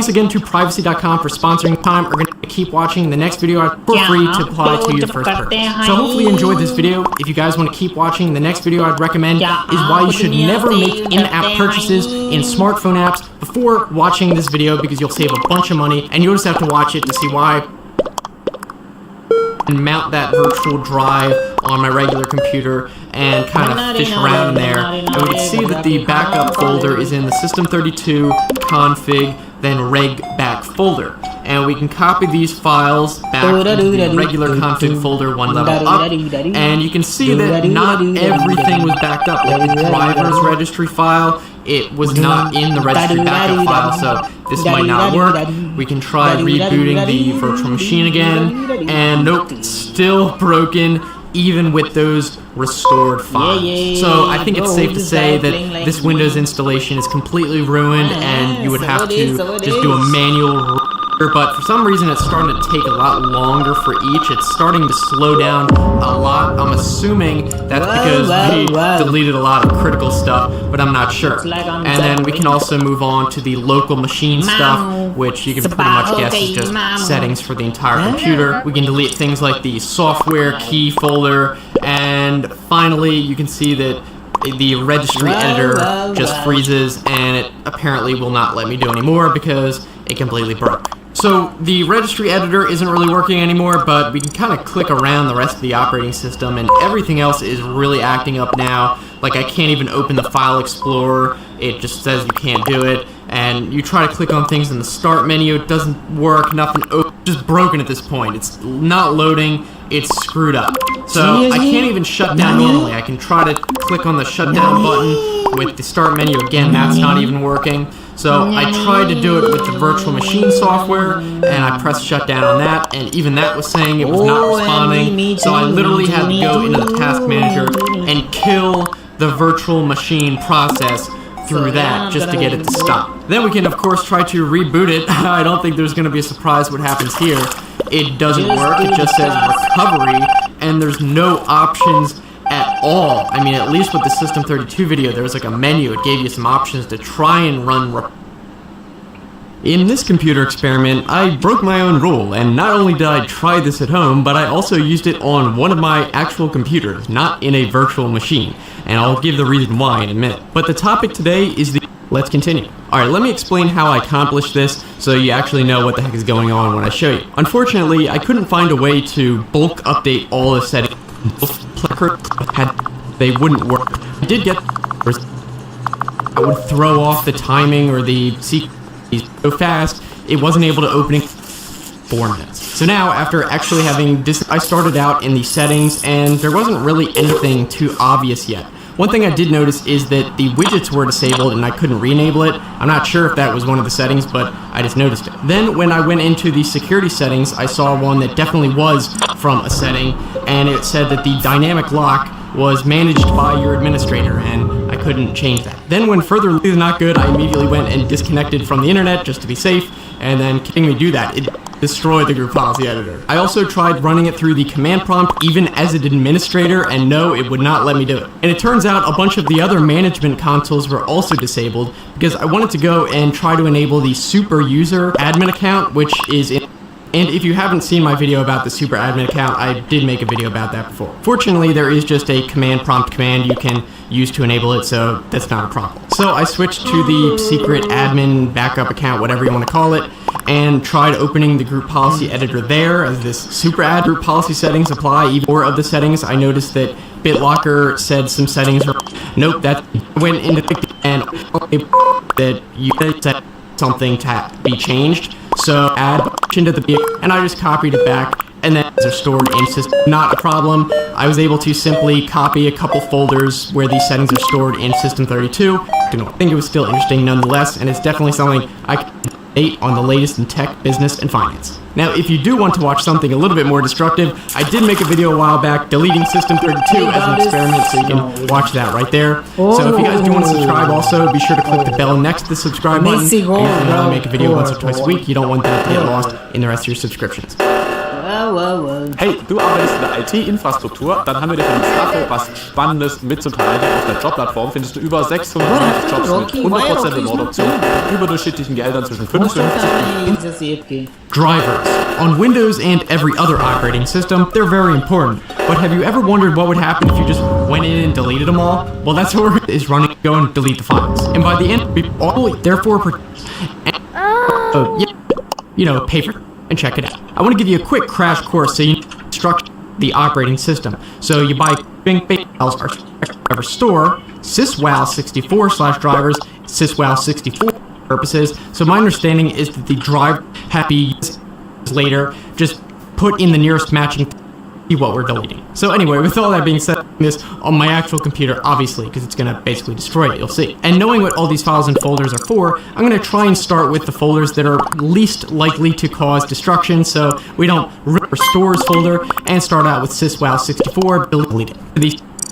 thanks again to privacy.com for sponsoring time. We're going to keep watching the next video for free to apply to your first purchase. So hopefully you enjoyed this video. If you guys want to keep watching, the next video I'd recommend is why you should never make in-app purchases in smartphone apps before watching this video, because you'll save a bunch of money, and you'll just have to watch it to see why. And mount that virtual drive on my regular computer and kind of fish around in there, and we can see that the backup folder is in the system32 config then reg back folder, and we can copy these files back into the regular config folder one level up, and you can see that not everything was backed up. Like the driver's registry file, it was not in the registry backup file, so this might not work. We can try rebooting the virtual machine again, and nope, it's still broken even with those restored files. So I think it's safe to say that this Windows installation is completely ruined, and you would have to just do a manual. But for some reason it's starting to take a lot longer for each. It's starting to slow down a lot. I'm assuming that's because we deleted a lot of critical stuff, but I'm not sure. And then we can also move on to the local machine stuff, which you can pretty much guess is just settings for the entire computer. We can delete things like the software key folder, and finally you can see that the registry editor just freezes, and it apparently will not let me do any more because it completely broke. So the registry editor isn't really working anymore, but we can kind of click around the rest of the operating system, and everything else is really acting up now. Like I can't even open the file explorer, it just says you can't do it, and you try to click on things in the start menu, it doesn't work, nothing, just broken at this point. It's not loading, it's screwed up. So I can't even shut down normally. I can try to click on the shutdown button with the start menu, again that's not even working. So I tried to do it with the virtual machine software, and I pressed shutdown on that, and even that was saying it was not responding. So I literally had to go into the task manager and kill the virtual machine process through that just to get it to stop. Then we can of course try to reboot it. I don't think there's going to be a surprise what happens here. It doesn't work, it just says recovery, and there's no options at all. I mean, at least with the System32 video, there was like a menu. It gave you some options to try and run. In this computer experiment, I broke my own rule, and not only did I try this at home, but I also used it on one of my actual computers, not in a virtual machine. And I'll give the reason why in a minute. But the topic today is the... Let's continue. Alright, let me explain how I accomplished this so you actually know what the heck is going on when I show you. Unfortunately, I couldn't find a way to bulk update all the settings. They wouldn't work. I did get I would throw off the timing or the sequence so fast it wasn't able to open in 4 minutes. So now after actually having this, I started out in the settings and there wasn't really anything too obvious yet. One thing I did notice is that the widgets were disabled and I couldn't re-enable it. I'm not sure if that was one of the settings, but I just noticed it. Then when I went into the security settings, I saw one that definitely was from a setting, and it said that the dynamic lock was managed by your administrator, and I couldn't change that. Then when further not good, I immediately went and disconnected from the internet just to be safe, and then kidding me do that, it destroyed the group policy editor. I also tried running it through the command prompt even as an administrator, and no, it would not let me do it. And it turns out a bunch of the other management consoles were also disabled because I wanted to go and try to enable the super user admin account, which is in. And if you haven't seen my video about the super admin account, I did make a video about that before. Fortunately, there is just a command prompt command you can use to enable it, so that's not a problem. So I switched to the secret admin backup account, whatever you want to call it, and tried opening the group policy editor there as this super ad group policy settings apply. Even more of the settings, I noticed that BitLocker said some settings were, nope, that went into and that you said something to be changed. So add into the and I just copied it back, and then they're stored in system. Not a problem. I was able to simply copy a couple folders where these settings are stored in System32. I think it was still interesting nonetheless, and it's definitely something I can update on the latest in tech, business, and finance. Now, if you do want to watch something a little bit more destructive, I did make a video a while back deleting System32 as an experiment, so you can watch that right there. So if you guys do want to subscribe also, be sure to click the bell next to the subscribe button. And I make a video once or twice a week. You don't want that to get lost in the rest of your subscriptions. Hey, du arbeitest in der IT-Infrastruktur, dann haben wir dir von Staffel was Spannendes mitzuteilen. Auf der Jobplattform findest du über 650 Jobs mit 100% Remote-Option, überdurchschnittlichen Geldern zwischen 55 und Drivers. On Windows and every other operating system, they're very important. But have you ever wondered what would happen if you just went in and deleted them all? Well, that's what is running. Go and delete the files. And by the end, we all therefore pay for it and check it out. I want to give you a quick crash course so you structure the operating system. So you buy files are driver store syswow64/drivers syswow64 purposes. So my understanding is that the driver happy later just put in the nearest matching what we're deleting. So anyway, with all that being said, this on my actual computer, obviously, because it's gonna basically destroy it, you'll see. And knowing what all these files and folders are for, I'm gonna try and start with the folders that are least likely to cause destruction, so we don't rip our stores folder, and start out with syswow64, delete it.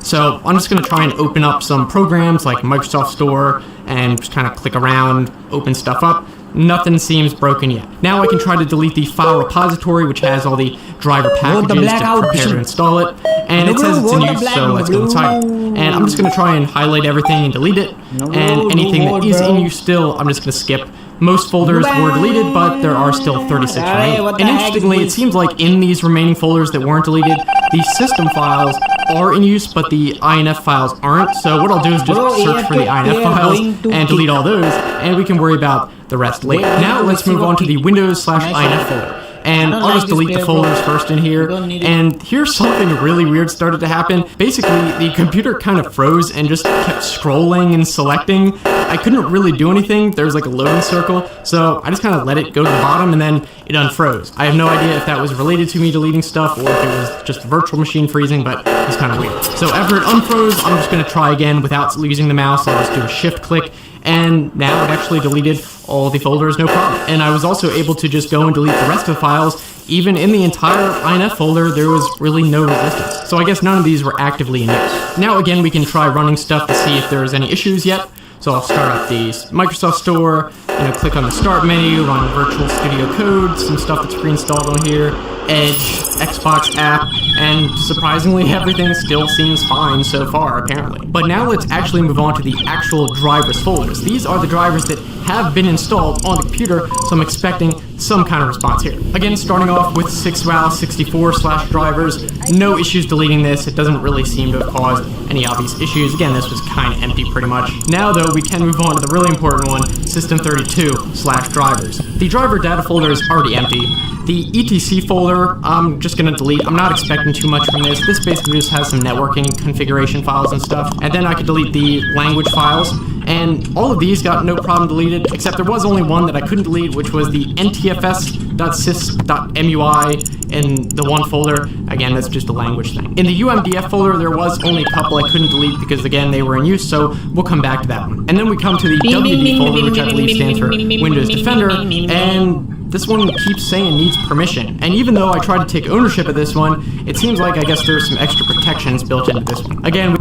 So I'm just gonna try and open up some programs like Microsoft Store, and just kind of click around, open stuff up. Nothing seems broken yet. Now I can try to delete the file repository, which has all the driver packages to prepare to install it. And it says it's in use, so let's go inside. And I'm just going to try and highlight everything and delete it. And anything that is in use still, I'm just going to skip. Most folders were deleted, but there are still 36 remaining. And interestingly, it seems like in these remaining folders that weren't deleted, the system files are in use, but the INF files aren't. So what I'll do is just search for the INF files and delete all those, and we can worry about the rest later. Now let's move on to the Windows/INF folder. And I'll just delete the folders first in here. And here's something really weird started to happen. Basically, the computer kind of froze and just kept scrolling and selecting. I couldn't really do anything. There was like a loading circle. So I just kind of let it go to the bottom and then it unfroze. I have no idea if that was related to me deleting stuff or if it was just virtual machine freezing, but it's kind of weird. So after it unfroze, I'm just going to try again without using the mouse. I'll just do a shift click. And now it actually deleted all the folders, no problem. And I was also able to just go and delete the rest of the files. Even in the entire INF folder, there was really no resistance. So I guess none of these were actively in use. Now again, we can try running stuff to see if there's any issues yet. So I'll start up the Microsoft Store, click on the Start menu, run Virtual Studio Code, some stuff that's pre-installed on here, Edge, Xbox app, and surprisingly everything still seems fine so far, apparently. But now let's actually move on to the actual drivers folders. These are the drivers that have been installed on the computer, so I'm expecting some kind of response here. Again, starting off with syswow64/drivers, no issues deleting this. It doesn't really seem to have caused any obvious issues. Again, this was kind of empty pretty much. Now though, we can move on to the really important one, system32/drivers. The driver data folder is already empty. The etc folder, I'm just gonna delete. I'm not expecting too much from this. This basically just has some networking configuration files and stuff. And then I could delete the language files. And all of these got no problem deleted, except there was only one that I couldn't delete, which was the ntfs.sys.mui in the one folder. Again, that's just a language thing. In the umdf folder, there was only a couple I couldn't delete because, again, they were in use, so we'll come back to that one. And then we come to the wd folder, which I believe stands for Windows Defender, and this one keeps saying needs permission. And even though I tried to take ownership of this one, it seems like I guess there's some extra protections built into this one. Again,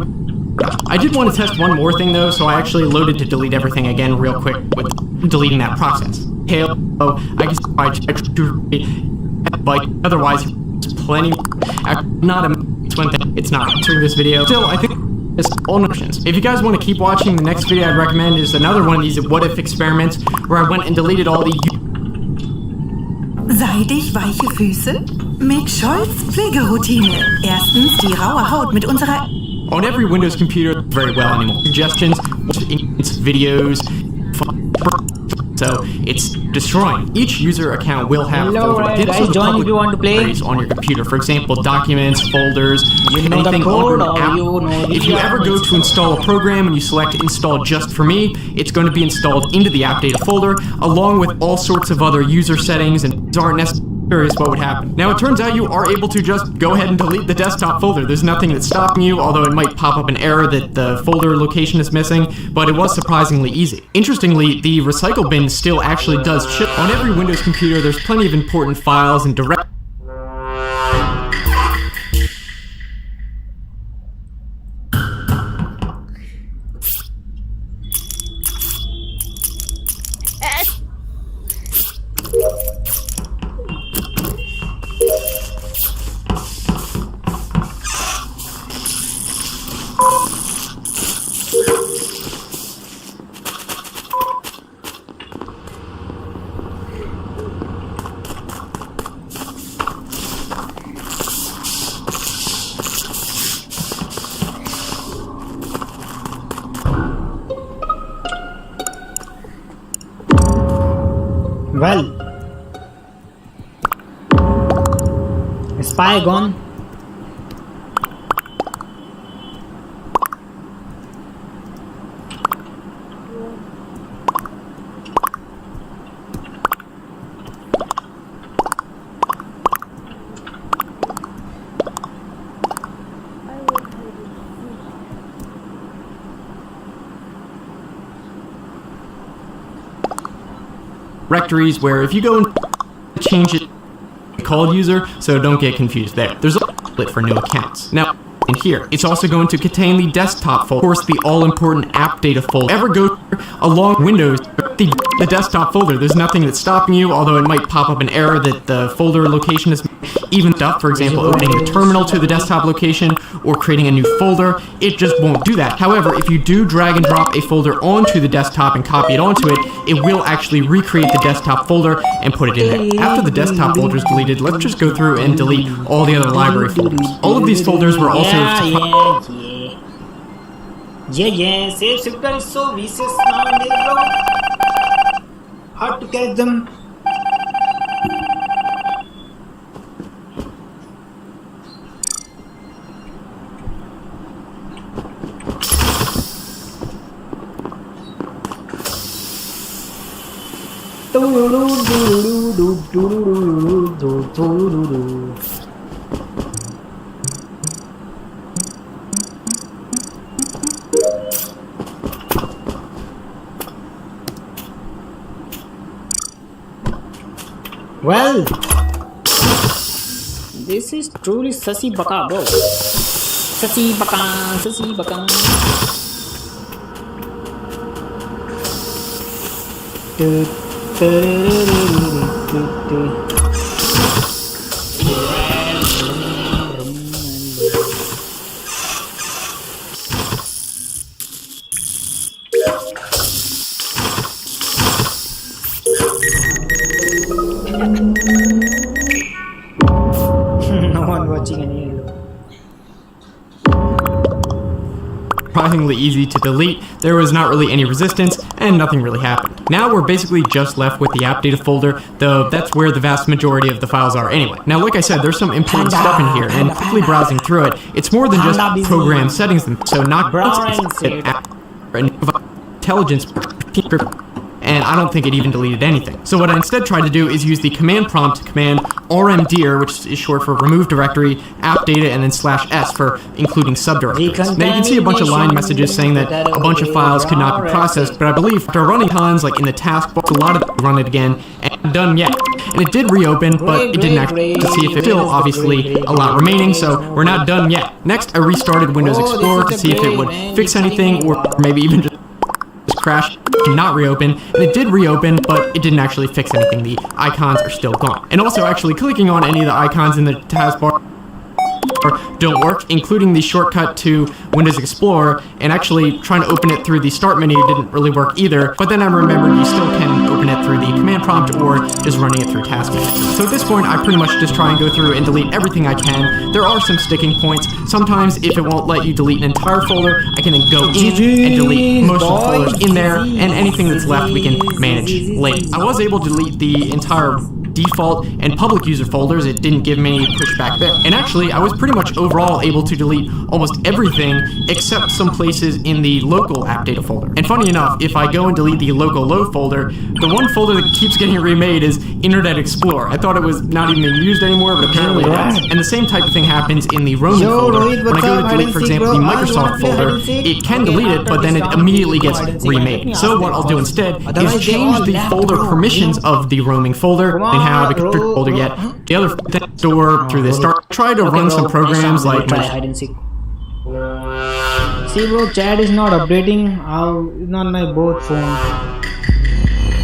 I did want to test one more thing though, so I actually loaded to delete everything again real quick with deleting that process. So I guess but otherwise there's plenty. It's not entering this video. Still, I think it's all options. If you guys want to keep watching, the next video I'd recommend is another one of these what if experiments where I went and deleted all the Seidig weiche Füße? Mit Scholz Pflegeroutine. Erstens die raue Haut mit unserer... On every Windows computer, very well anymore. Suggestions, it's videos, so it's destroying. Each user account will have join if you want to play on your computer. For example, documents, folders, anything on an app. If you ever go to install a program and you select install just for me, it's going to be installed into the app data folder, along with all sorts of other user settings, and these aren't necessarily curious what would happen. Now it turns out you are able to just go ahead and delete the desktop folder. There's nothing that's stopping you, although it might pop up an error that the folder location is missing, but it was surprisingly easy. Interestingly, the recycle bin still actually does ship. On every Windows computer, there's plenty of important files and direct Well, spy gone. Directories where if you go and change it, called user, so don't get confused there. There's a split for new accounts. Now, in here, it's also going to contain the desktop folder, of course, the all-important app data folder. Ever go along Windows, the desktop folder, there's nothing that's stopping you, although it might pop up an error that the folder location is even stuff, for example, opening the terminal to the desktop location or creating a new folder. It just won't do that. However, if you do drag and drop a folder onto the desktop and copy it onto it, it will actually recreate the desktop folder and put it in there. After the desktop folder is deleted, let's just go through and delete all the other library folders. All of these folders were also... Yeah, save shifter is so vicious nowadays, bro. Hard to catch them. Well, this is truly sassy baka, bro. Sassy baka, sassy baka. No one watching any of you. Surprisingly easy to delete, there was not really any resistance, and nothing really happened. Now we're basically just left with the app data folder, though that's where the vast majority of the files are anyway. Now, like I said, there's some important stuff in here, and quickly browsing through it, it's more than just program settings, so not intelligence, and I don't think it even deleted anything. So what I instead tried to do is use the command prompt command rmdir, which is short for remove directory, app data, and then /s for including subdirectories. Now you can see a bunch of line messages saying that a bunch of files could not be processed, but I believe after running tons, like in the taskbar, a lot of them run it again, and not done yet. And it did reopen, but it didn't actually see if it's still obviously a lot remaining, so we're not done yet. Next, I restarted Windows Explorer to see if it would fix anything, or maybe even just crash, not reopen, and it did reopen, but it didn't actually fix anything. The icons are still gone. And also, actually clicking on any of the icons in the taskbar don't work, including the shortcut to Windows Explorer, and actually trying to open it through the start menu didn't really work either, but then I remembered you still can open it through the command prompt or just running it through task manager. So at this point, I pretty much just try and go through and delete everything I can. There are some sticking points. Sometimes if it won't let you delete an entire folder, I can then go in and delete most of the folders in there, and anything that's left we can manage later. I was able to delete the entire default and public user folders. It didn't give me any pushback there. And actually, I was pretty much overall able to delete almost everything except some places in the local app data folder. And funny enough, if I go and delete the local low folder, the one folder that keeps getting remade is Internet Explorer. I thought it was not even being used anymore, but apparently it is. And the same type of thing happens in the roaming folder. When I go to delete, for example, the Microsoft folder, it can delete it, but then it immediately gets remade. So what I'll do instead is change the folder permissions of the roaming folder and have a control folder yet. The other store through this start. Try to run some programs like hide and seek. See, bro, chat is not updating. On my both phone.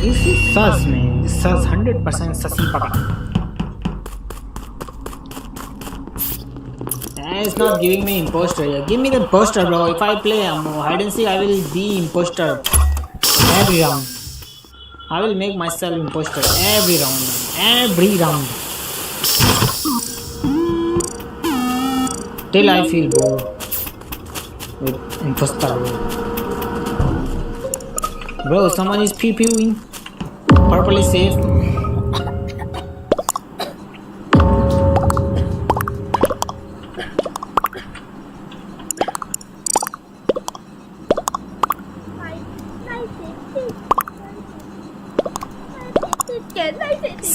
This is sus, man. This is 100% sussy paka. It's not giving me imposter here. Give me the imposter, bro. If I play hide and seek, I will be imposter every round. I will make myself imposter every round, man. Every round. Till I feel bored with imposter, bro. Bro, someone is PPUing. Purple is safe.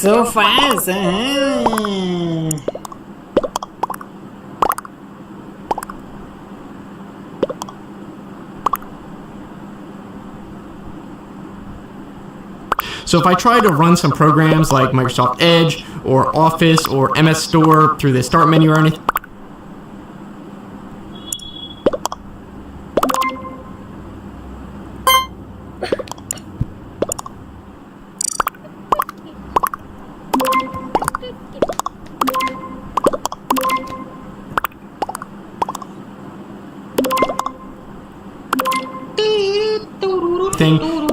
So fast. So if I try to run some programs like Microsoft Edge or Office or MS Store through the start menu or anything,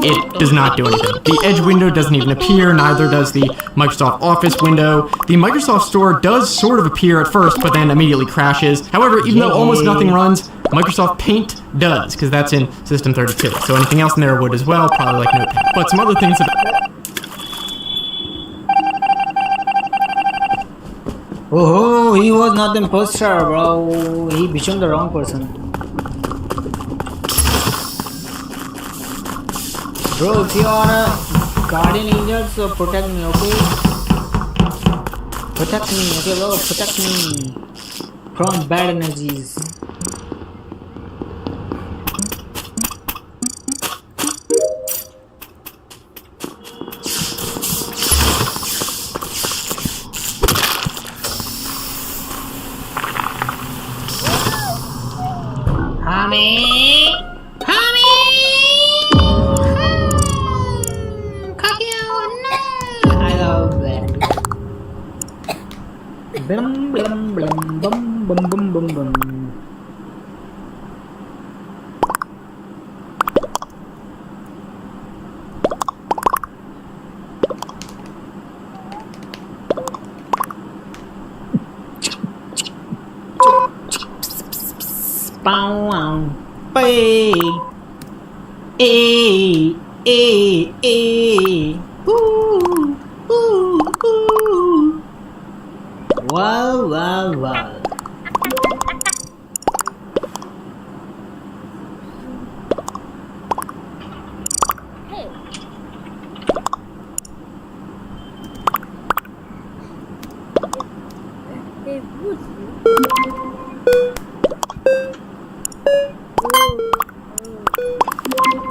it does not do anything. The Edge window doesn't even appear, neither does the Microsoft Office window. The Microsoft Store does sort of appear at first, but then immediately crashes. However, even though almost nothing runs, Microsoft Paint does, because that's in System 32. So anything else in there would as well, probably like Notepad. But some other things that... Oh, he was not the imposter, bro. He became the wrong person. Bro, if you are a guardian angel, so protect me, okay? Protect me, okay, bro? Protect me from bad energies. Mommy! Blum blum blum bum bum bum bum bum. Bow, hey, hey, hey, hey, ooh, ooh, ooh. Wow, wow, wow.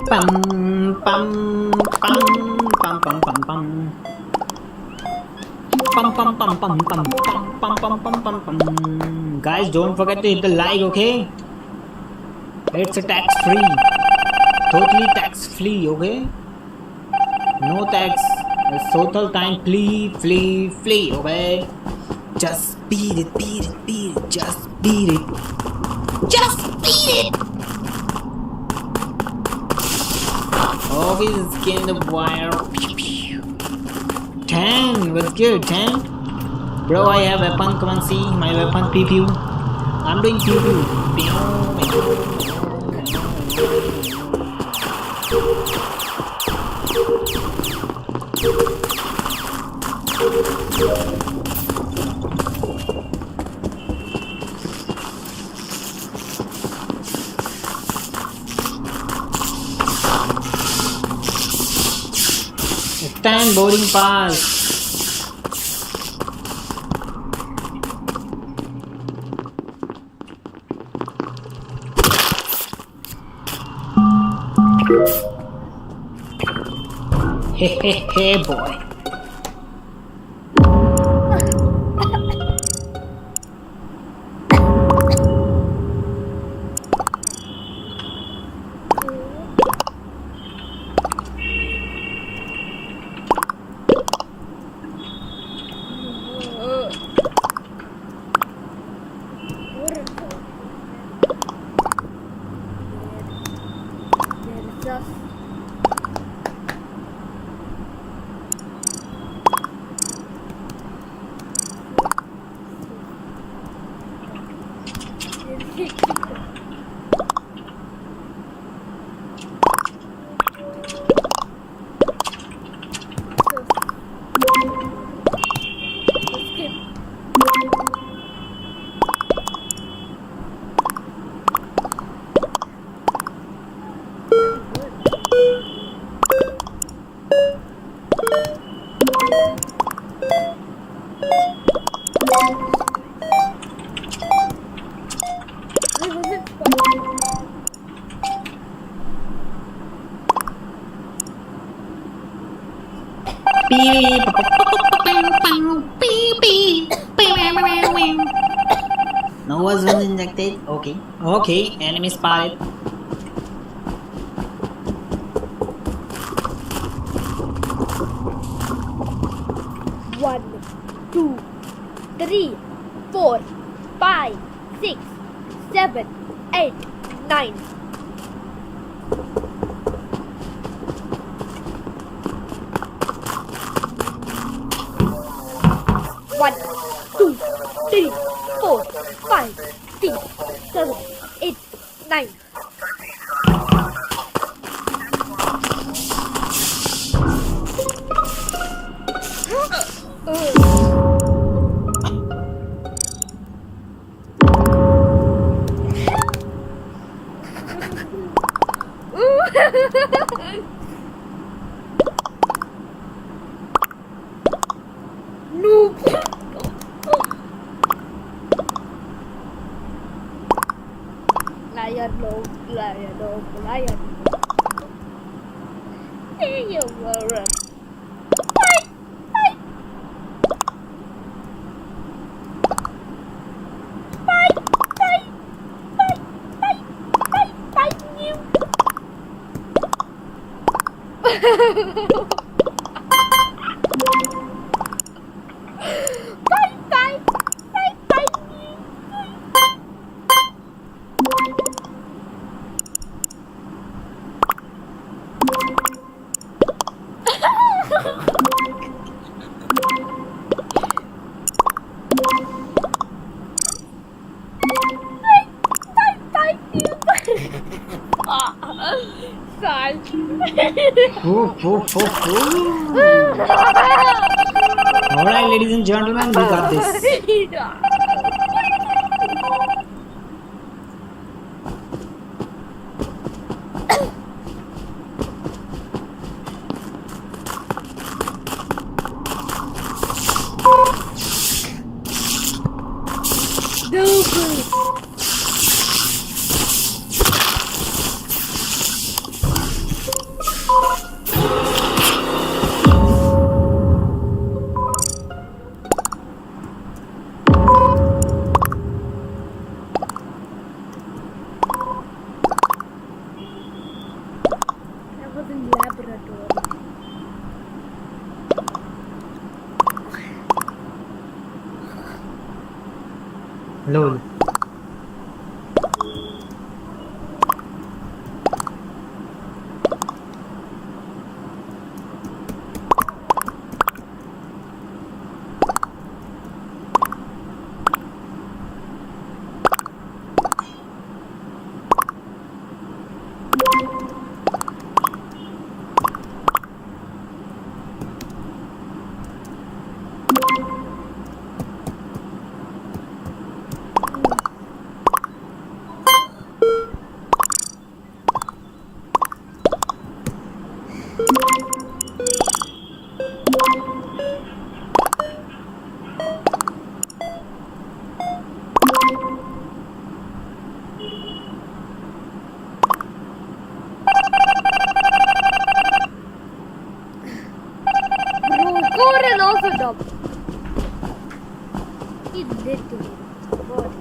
Pam, pam, pam, pam, pam, pam, pam. Pum pum pum pum pum pum pum pum pum pum. Guys, don't forget to hit the like, okay? It's a tax free, totally tax free, okay? No tax. It's total time free, okay? Just beat it, beat it, beat it. Just beat it, just beat it. Oh, he's getting the wire. 10, what's good, 10? Bro, I have weapon, come and see my weapon, pew pew. I'm doing pew pew. Stand boarding pass. Hey boy. No was injected. Okay. Okay. Enemy spotted. One, 2, 3, 4, 5, 6, 7, 8, 9. One, 2, 3, 4, 5, 6, 7, 8, 9. Noob. Liar, no, liar, no, liar. Hey, you were. Alright, ladies and gentlemen, we got this. That was in laboratory. Lol. Coral also dumb. He literally. God.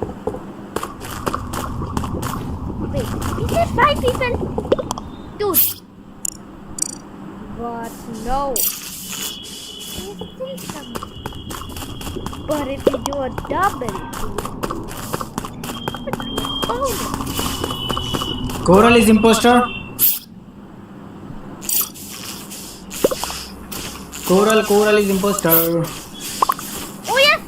Wait, is there 5 people? Dude. What? No. There's still some. But if we do a double, bonus. Coral is imposter. Coral is imposter. Oh yes.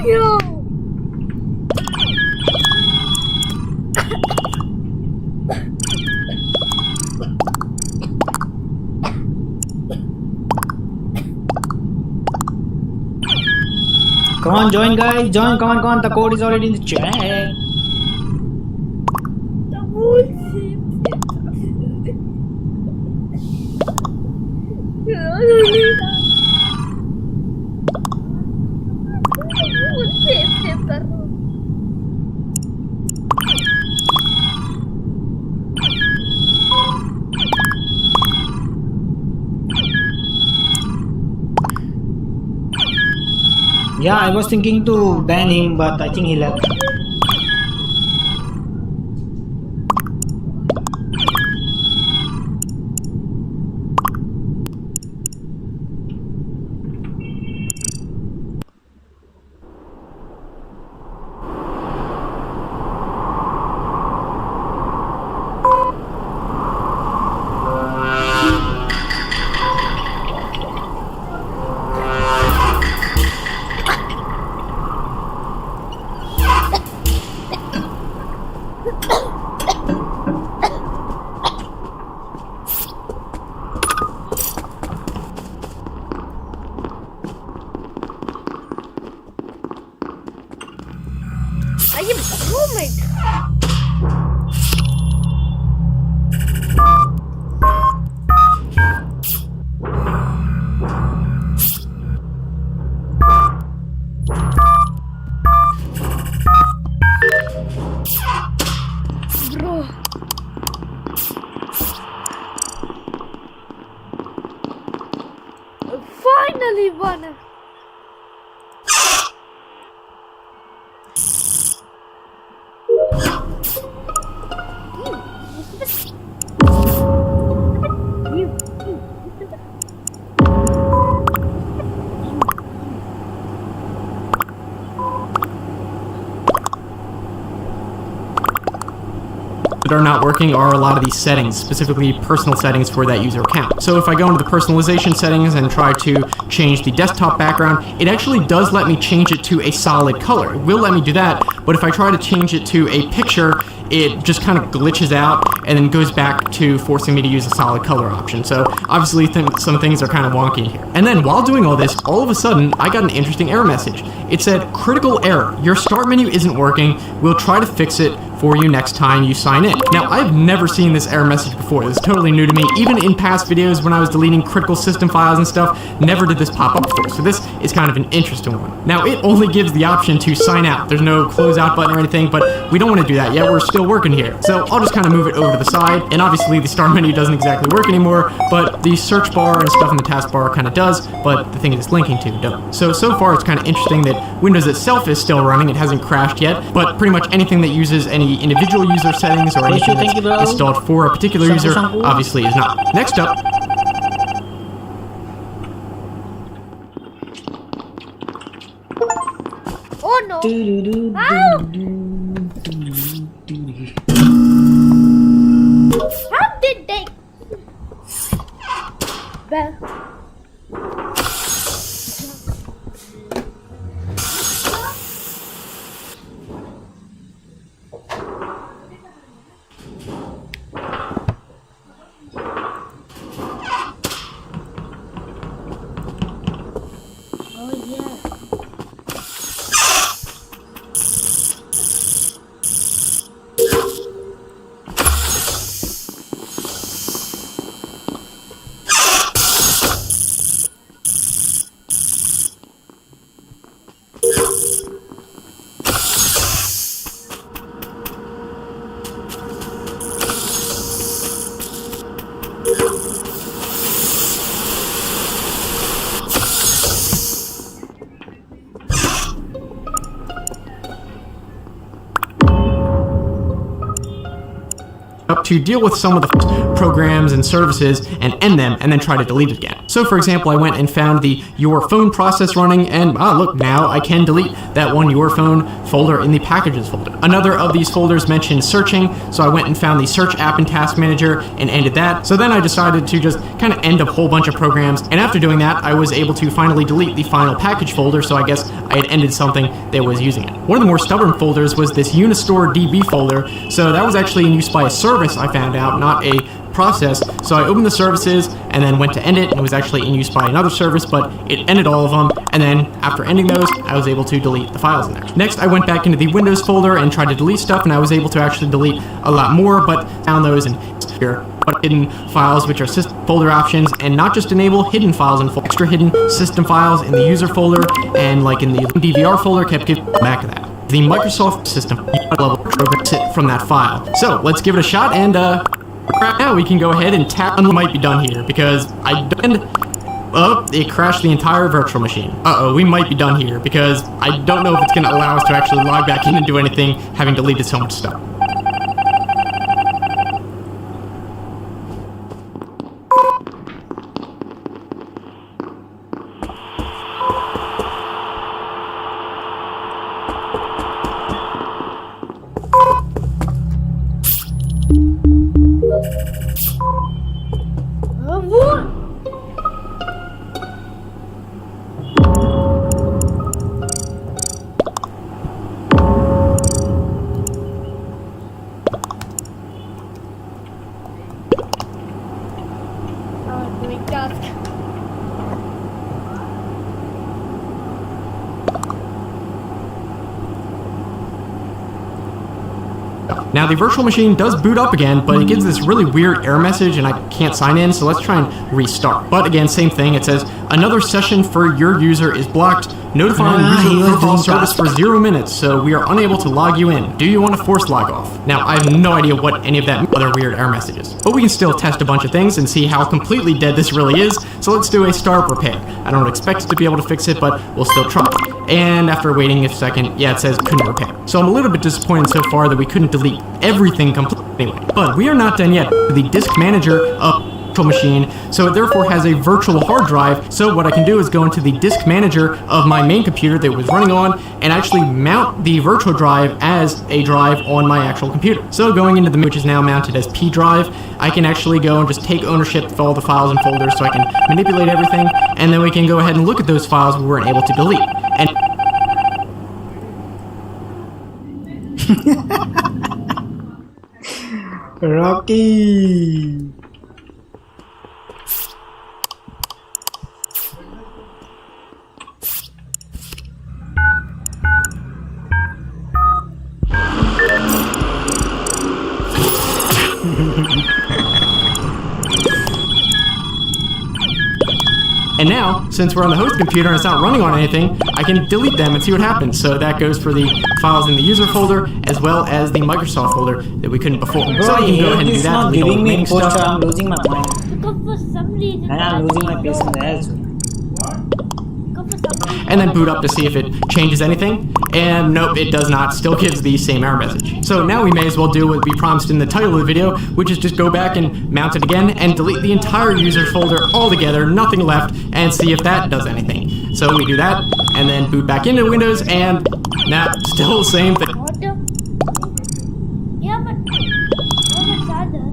Yo! Come on, join guys, join, come on, the code is already in the chat. Yeah, I was thinking to ban him, but I think he left. Oh my god. Bro. Finally won it. That are not working are a lot of these settings, specifically personal settings for that user account. So if I go into the personalization settings and try to change the desktop background, it actually does let me change it to a solid color. It will let me do that, but if I try to change it to a picture, it just kind of glitches out and then goes back to forcing me to use a solid color option. So obviously some things are kind of wonky in here. And then while doing all this, all of a sudden I got an interesting error message. It said, critical error, your start menu isn't working. We'll try to fix it for you next time you sign in. Now, I've never seen this error message before. This is totally new to me. Even in past videos when I was deleting critical system files and stuff, never did this pop up before. So this is kind of an interesting one. Now, it only gives the option to sign out. There's no close out button or anything, but we don't want to do that yet. We're still working here. So I'll just kind of move it over to the side. And obviously the start menu doesn't exactly work anymore, but the search bar and stuff in the taskbar kind of does, but the thing it's linking to don't. So far it's kind of interesting that Windows itself is still running. It hasn't crashed yet, but pretty much anything that uses any individual user settings or anything that's installed for a particular user obviously is not. Next up, Oh no. How did they? Well. up to deal with some of the programs and services and end them and then try to delete it again. So for example, I went and found the Your Phone process running and look, now I can delete that one Your Phone folder in the packages folder. Another of these folders mentioned searching, so I went and found the search app in Task Manager and ended that. So then I decided to just kind of end a whole bunch of programs, and after doing that, I was able to finally delete the final package folder, so I guess I had ended something that was using it. One of the more stubborn folders was this Unistore DB folder, so that was actually in use by a service, I found out, not a process. So I opened the services and then went to end it, and it was actually in use by another service, but it ended all of them, and then after ending those, I was able to delete the files in there. Next, I went back into the Windows folder and tried to delete stuff, and I was able to actually delete a lot more, but found those in here. Hidden files, which are system folder options, and not just enable hidden files and extra hidden system files in the user folder, and like in the DVR folder, kept giving back to that. The Microsoft system level program sit from that file. So let's give it a shot, and right now we can go ahead and tap on what might be done here, because I did Oh, it crashed the entire virtual machine. Uh-oh, we might be done here, because I don't know if it's going to allow us to actually log back in and do anything, having deleted so much stuff. Doing task. Now the virtual machine does boot up again, but it gives this really weird error message and I can't sign in, so let's try and restart. But again, same thing, it says, another session for your user is blocked, notifying user profile service for 0 minutes, so we are unable to log you in. Do you want to force log off? Now, I have no idea what any of that other weird error message is, but we can still test a bunch of things and see how completely dead this really is, so let's do a startup repair. I don't expect it to be able to fix it, but we'll still try. And after waiting a second, yeah, it says couldn't repair. So I'm a little bit disappointed so far that we couldn't delete everything completely anyway. But we are not done yet. The disk manager of virtual machine, so it therefore has a virtual hard drive. So what I can do is go into the disk manager of my main computer that it was running on and actually mount the virtual drive as a drive on my actual computer. So going into the which is now mounted as P drive, I can actually go and just take ownership of all the files and folders so I can manipulate everything, and then we can go ahead and look at those files we weren't able to delete. And Rocky. And now, since we're on the host computer and it's not running on anything, I can delete them and see what happens. So that goes for the files in the user folder as well as the Microsoft folder that we couldn't before. So we can go ahead and do that, delete all the remaining stuff. I'm losing my mind. Because for some reason. And I'm losing my patience as well. And then boot up to see if it changes anything. And nope, it does not. Still gives the same error message. So now we may as well do what we promised in the title of the video, which is just go back and mount it again and delete the entire user folder altogether, nothing left, and see if that does anything. So we do that, and then boot back into Windows, and nah, still the same thing. What the? Yeah, but what's other?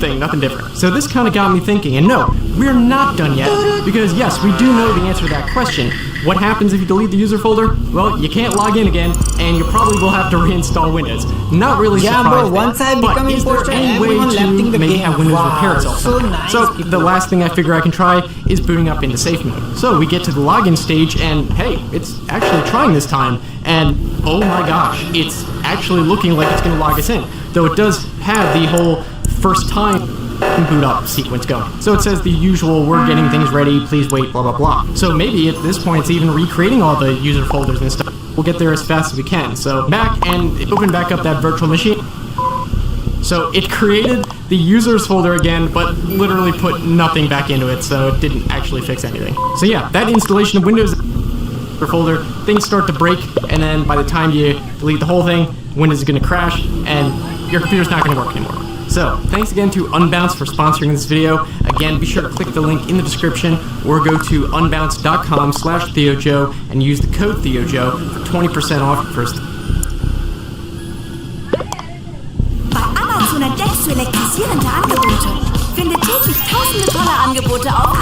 Thing, nothing different. So this kind of got me thinking, and no, we're not done yet, because yes, we do know the answer to that question. What happens if you delete the user folder? Well, you can't log in again, and you probably will have to reinstall Windows. Not really surprised. Bro, once I become but is there any way to maybe have Windows repair itself? So nice. So the last thing I figure I can try is booting up into safe mode. So we get to the login stage, and hey, it's actually trying this time, and oh my gosh, it's actually looking like it's going to log us in. Though it does have the whole first time boot up sequence going. So it says the usual, we're getting things ready, please wait, blah blah blah. So maybe at this point it's even recreating all the user folders and stuff. We'll get there as fast as we can. So back and open back up that virtual machine. So it created the users folder again, but literally put nothing back into it, so it didn't actually fix anything. So yeah, that installation of Windows folder, things start to break, and then by the time you delete the whole thing, Windows is going to crash, and your computer's not going to work anymore. So, thanks again to Unbounce for sponsoring this video. Again, be sure to click the link in the description or go to unbounce.com/TheoJoe and use the code TheoJoe for 20% off your first. Bei Amazon entdeckst du elektrisierende Angebote. Finde täglich tausende tolle Angebote auf